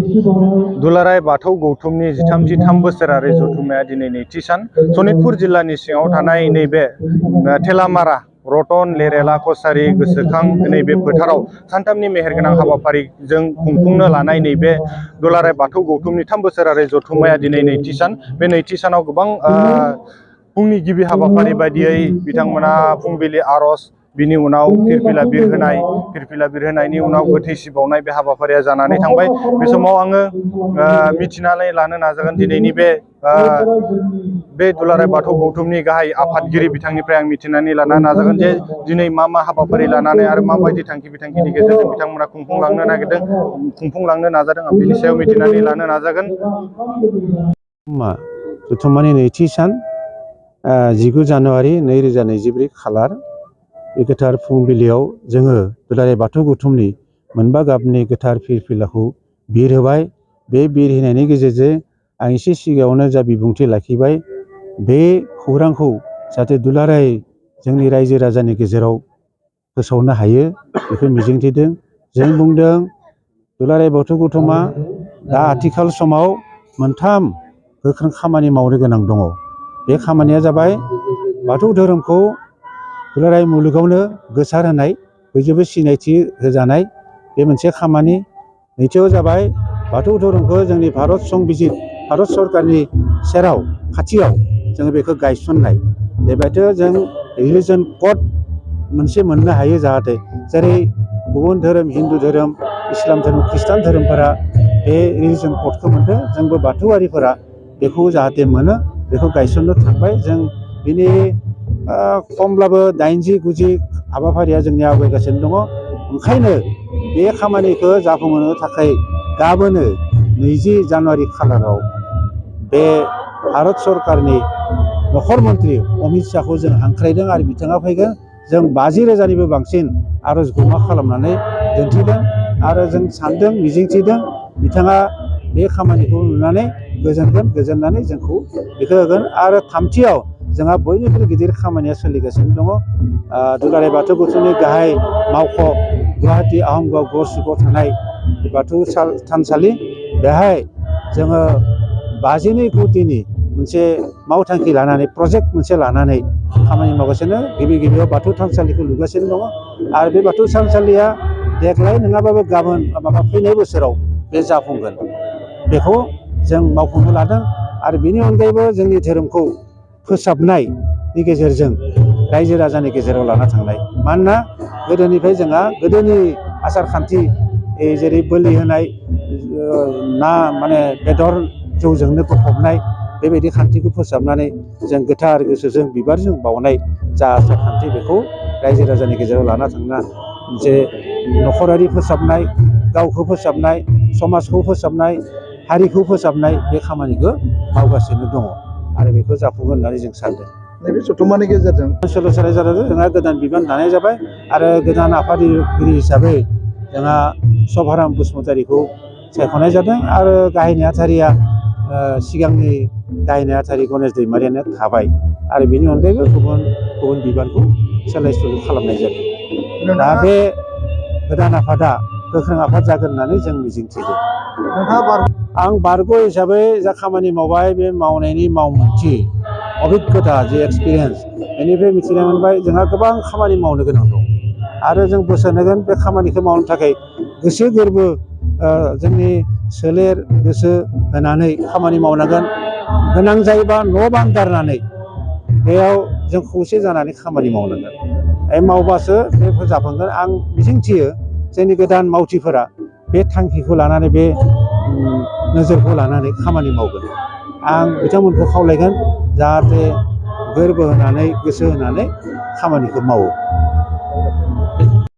दुलाराय बाथौ गौथुमनि 33 बोसोरारि जथुम्माया दिनै नैथि सान सनितपुर जिल्लानि सिङाव थानाय नैबे थेलामारा रतन लेरेला कसारी गोसोखां नैबे फोथाराव सानथामनि मेहेरगोनां हाबाफारिजों खुंफुंनो लानाय नैबे दुलाराय बाथौ गौथुमनि 3 बोसोरारि जथुम्माया दिनै नैथि सान बे नैथि सानाव गोबां फुंनि गिबि हाबाफारि बायदियै बिथांमोना फुंबिलि आरज बिनि उनाव फिरफिला बिरहोनायनि उनाव गोथै सि बावनाय बे हाबाफारिया जानानै थांबाय बे समाव आङो मिथिनानै लानो नाजागोन दिनैनि बे दुलाराय बाथौ गौथुमनि गाहाय आफादगिरि बिथांनिफ्राय आं मिथिनानै लानो नाजागोन जे दिनै मा हाबाफारि लानानै आरो माबायदि थांखि बिथांखिनि गेजेरजों बिथांमोना खुंफुंलांनो नाजादों आं बेनि सायाव मिथिनानै लानो नाजागोन। जथुम्मानि नैथि सान 19 जानुवारि 2024 खालार बे गोथार फुंबिलियाव जोङो दुलाराय बाथौ गौथुमनि मोनबा गाबनि गोथार फिरफिलाखौ बिरहोबाय। बे बिरहोनायनि गेजेरजों आं एसे सिगाङावनो जा बिबुंथि लाखिबाय बे खौरांखौ जाहाथे दुलाराय जोंनि रायजो राजानि गेजेराव फोसावनो हायो बेखौ मिजिंथिदों। जों बुंदों दुलाराय बाथौ गौथुमा दा आथिखाल समाव मोनथाम गोख्रों खामानि मावनो गोनां दङ। बे खामानिया जाबाय बाथौ धोरोमखौ दुलाराय मुलुगावनो गोसार होनाय बयजोंबो सिनायथि होजानाय बे मोनसे खामानि। नैथियाव जाबाय बाथौ धोरोमखौ जोंनि भारत सरकारनि सेराव खाथियाव जोङो बेखौ गायसननाय। बेबायदि जों रिलिजन कड मोनसे मोननो हायो जाहाथे जेरै गुबुन धोरोम हिन्दु धोरोम इस्लाम धोरोम खृष्टान धोरोमफोरा बे रिलिजन क'डखौ मोनदों जोंबो बाथौआरिफोरा बेखौ जाहाथे मोनो बेखौ गायसननो थांबाय। जों बिनि खमब्लाबो 80-90 हाबाफारिया जोंनि आवगायगासिनो दङ। ओंखायनो बे खामानिखौ जाफुंहोनो थाखाय गाबोनो 20 जानुवारि खालाराव बे भारत सरकारनि नखर मन्त्रि अमित शाहखौ जों हांख्रायदों आरो बिथाङा फैगोन। जों 50,000निबो बांसिन आरज जमा खालामनानै दिन्थिदों आरो जों सानदों मिजिंथिदों बिथाङा बे खामानिखौ नुनानै गोजोननानै जोंखौ बेखौ होगोन। आरो थामथियाव जोंहा बयनिख्रुइ गिदिर खामानिया सोलिगासिनो दङ। दुलाराय बाथौ गौथुमनि गाहाय मावख' गुवाहाटि आहमगाव गड़चुकआव थानाय बाथौ थानसालि बेहाय जोङो 52 कौटिनि मोनसे मावथांखि लानानै प्रजेक्ट मोनसे लानानै खामानि मावगासिनो। गिबियाव बाथौ थानसालिखौ लुगासिनो दङ आरो बे बाथौ थानसालिया देग्लाय नङाबाबो गाबोन फैनाय बोसोराव बे जाफुंगोन बेखौ जों मावफुंनो लादों। आरो बेनि अनगायैबो जोंनि धोरोमखौ फोसाबनायनि गेजेरजों रायजो राजानि गेजेराव लाना थांनाय। मानोना गोदोनिफ्राय जोंहा गोदोनि आसार खान्थि जेरै बोलि होनाय बेदर जौजोंनो गफबनाय बेबायदि खान्थिखौ फोसाबनानै जों गोथार गोसोजों बिबारजों बावनाय जा आसार खान्थि बेखौ रायजो राजानि गेजेराव लाना थांना मोनसे नखरारि फोसाबनाय, गावखौ फोसाबनाय, समाजखौ फोसाबनाय, हारिखौ फोसाबनाय बे खामानिखौ मावगासिनो दङ आरो बेखौ जाफुंगोन होननानै जों सानदों। नैबे जथुम्मानि गेजेरजों सोलोंसालि जादों जोंहा गोदान बिबान दानाय जाबाय आरो गोदान आफादगिरि हिसाबै जोंहा सभाराम बसुमतारीखौ सायख'नाय जादों आरो गाहाय नेहाथारिया सिगांनि गाहाय नेहाथारि गणेश दैमारियानो थाबाय आरो बेनि अनगायैबो गुबुन बिबानखौ सोलाय सोल' खालामनाय जादों। दा बे गोदान आफादा गोख्रों आफाद जागोन होननानै जों मिजिंथिदों। आं बारग' हिसाबै जा खामानि मावबाय बे मावनायनि मावमोनथि अभिगथा जे एक्सपिरियेन्स बेनिफ्राय मिथिनो मोनबाय जोंहा गोबां खामानि मावनो गोनां दं आरो जों बोसोन होगोन बे खामानिखौ मावनो थाखाय गोसो गोरबो जोंनि सोलेर गोसो होनानै खामानि मावनांगोन। गोनां जायोबा न' बां गारनानै बेयाव जों खौसे जानानै खामानि मावनांगोन। मावबासो बे जाफुंगोन। आं मिजिंथियो जोंनि गोदान मावथिफोरा बे थांखिखौ लानानै बे नोजोरखौ लानानै खामानि मावगोन। आं बिथांमोनखौ खावलायगोन जाहाथे गोरबो होनानै गोसो होनानै खामानिखौ मावो।